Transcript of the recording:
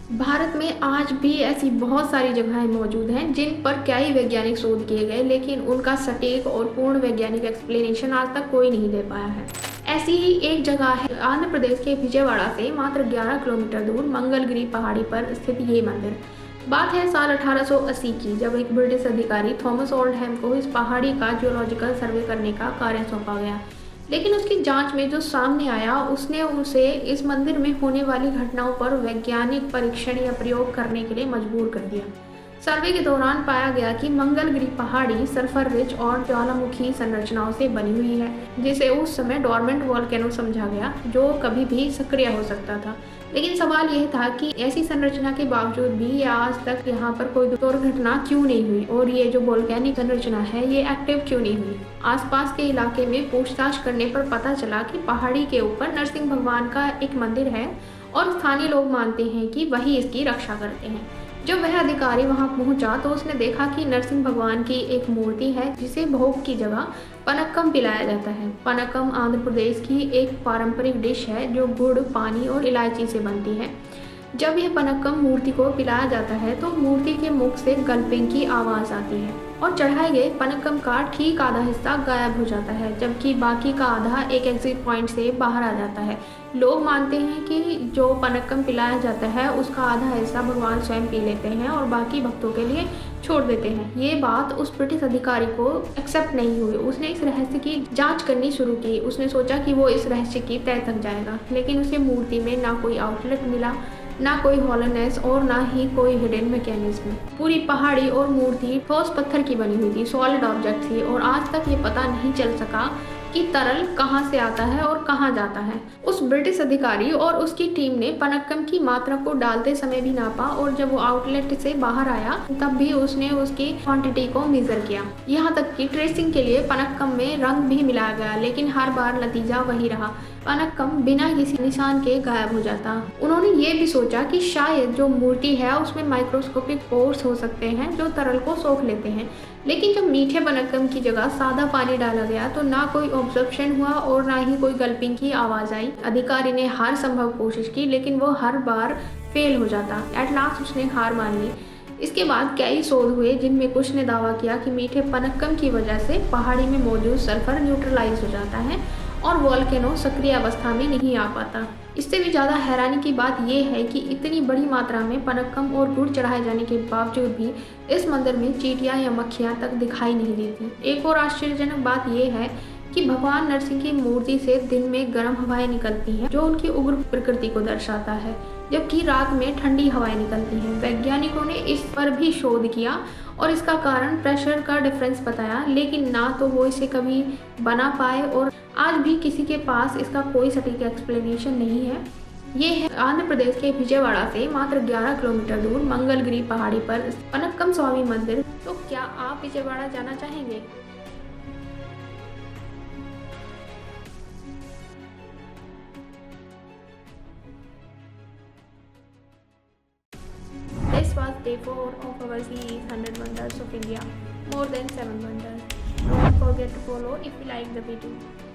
भारत में आज भी ऐसी बहुत सारी जगहें मौजूद हैं जिन पर कई वैज्ञानिक शोध किए गए, लेकिन उनका सटीक और पूर्ण वैज्ञानिक एक्सप्लेनेशन आज तक कोई नहीं दे पाया है। ऐसी ही एक जगह है आंध्र प्रदेश के विजयवाड़ा से मात्र 11 किलोमीटर दूर मंगलगिरी पहाड़ी पर स्थित ये मंदिर। बात है साल 1880 की, जब एक ब्रिटिश अधिकारी थॉमस ओल्डहैम को इस पहाड़ी का जियोलॉजिकल सर्वे करने का कार्य सौंपा गया। लेकिन उसकी जांच में जो सामने आया, उसने उसे इस मंदिर में होने वाली घटनाओं पर वैज्ञानिक परीक्षण या प्रयोग करने के लिए मजबूर कर दिया। सर्वे के दौरान पाया गया कि मंगलगिरी पहाड़ी सल्फर रिच और ज्वालामुखी संरचनाओं से बनी हुई है, जिसे उस समय डोरमेंट वोल्केनो समझा गया, जो कभी भी सक्रिय हो सकता था। लेकिन सवाल यह था कि ऐसी संरचना के बावजूद भी आज तक यहाँ पर कोई दुर्घटना क्यों नहीं हुई, और ये जो वोल्केनिक संरचना है ये एक्टिव क्यों नहीं हुई। आसपास के इलाके में पूछताछ करने पर पता चला कि पहाड़ी के ऊपर नरसिंह भगवान का एक मंदिर है और स्थानीय लोग मानते हैं कि वही इसकी रक्षा करते हैं। जब वह अधिकारी वहां पहुंचा तो उसने देखा कि नरसिंह भगवान की एक मूर्ति है, जिसे भोग की जगह पनक्कम पिलाया जाता है। पनक्कम आंध्र प्रदेश की एक पारंपरिक डिश है जो गुड़, पानी और इलायची से बनती है। जब यह पनक्कम मूर्ति को पिलाया जाता है तो मूर्ति के मुख से गल्पिंग की आवाज़ आती है और चढ़ाए गए पनक्कम का ठीक आधा हिस्सा गायब हो जाता है, जबकि बाकी का आधा एक एग्जिट पॉइंट से बाहर आ जाता है। लोग मानते हैं कि जो पनक्कम पिलाया जाता है उसका आधा हिस्सा भगवान स्वयं पी लेते हैं और बाकी भक्तों के लिए छोड़ देते हैं। ये बात उस ब्रिटिश अधिकारी को एक्सेप्ट नहीं हुई। उसने इस रहस्य की जांच करनी शुरू की। उसने सोचा कि वो इस रहस्य की तह तक जाएगा, लेकिन उसे मूर्ति में ना कोई आउटलेट मिला, ना कोई हॉलोनेस और ना ही कोई हिडन मैकेनिज्म। पूरी पहाड़ी और मूर्ति ठोस पत्थर की बनी हुई थी, सॉलिड ऑब्जेक्ट थी, और आज तक ये पता नहीं चल सका कि तरल कहाँ से आता है और कहाँ जाता है। उस ब्रिटिश अधिकारी और उसकी टीम ने पनक्कम की मात्रा को डालते समय भी नापा, और जब वो आउटलेट से बाहर आया तब भी उसने उसकी क्वांटिटी को मेजर किया। यहाँ तक कि ट्रेसिंग के लिए पनक्कम में रंग भी मिलाया गया, लेकिन हर बार नतीजा वही रहा, पनक्कम बिना किसी निशान के गायब हो जाता। उन्होंने ये भी सोचा कि शायद जो मूर्ति है उसमें माइक्रोस्कोपिक पोर्स हो सकते हैं जो तरल को सोख लेते हैं। लेकिन जब मीठे पनक्कम की जगह सादा पानी डाला गया तो ना कोई ऑब्जर्प्शन हुआ और ना ही कोई गल्पिंग की आवाज़ आई। अधिकारी ने हर संभव कोशिश की, लेकिन वो हर बार फेल हो जाता। एट लास्ट उसने हार मान ली। इसके बाद कई शोध हुए जिनमें कुछ ने दावा किया कि मीठे पनक्कम की वजह से पहाड़ी में मौजूद सल्फर न्यूट्रलाइज हो जाता है और वोल्केनो सक्रिय अवस्था में नहीं आ पाता। इससे भी ज़्यादा हैरानी की बात यह है कि इतनी बड़ी मात्रा में पनक्कम और गुड़ चढ़ाए जाने के बावजूद भी इस मंदिर में चींटियां या मक्खियां तक दिखाई नहीं देती। एक और आश्चर्यजनक बात यह है कि भगवान नरसिंह की मूर्ति से दिन में गर्म हवाएं निकलती हैं, जो उनकी उग्र प्रकृति को दर्शाता है, जबकि रात में ठंडी हवाएं निकलती हैं। वैज्ञानिकों ने इस पर भी शोध किया और इसका कारण प्रेशर का डिफरेंस बताया, लेकिन ना तो वो इसे कभी बना पाए और आज भी किसी के पास इसका कोई सटीक एक्सप्लेनेशन नहीं है। ये है आंध्र प्रदेश के विजयवाड़ा से मात्र 11 किलोमीटर दूर मंगलगिरी पहाड़ी पर पनक्कम स्वामी मंदिर। तो क्या आप विजयवाड़ा जाना चाहेंगे? This was day 4 of our series 100 Wonders of India. More than 7 wonders. Don't forget to follow if you like the video.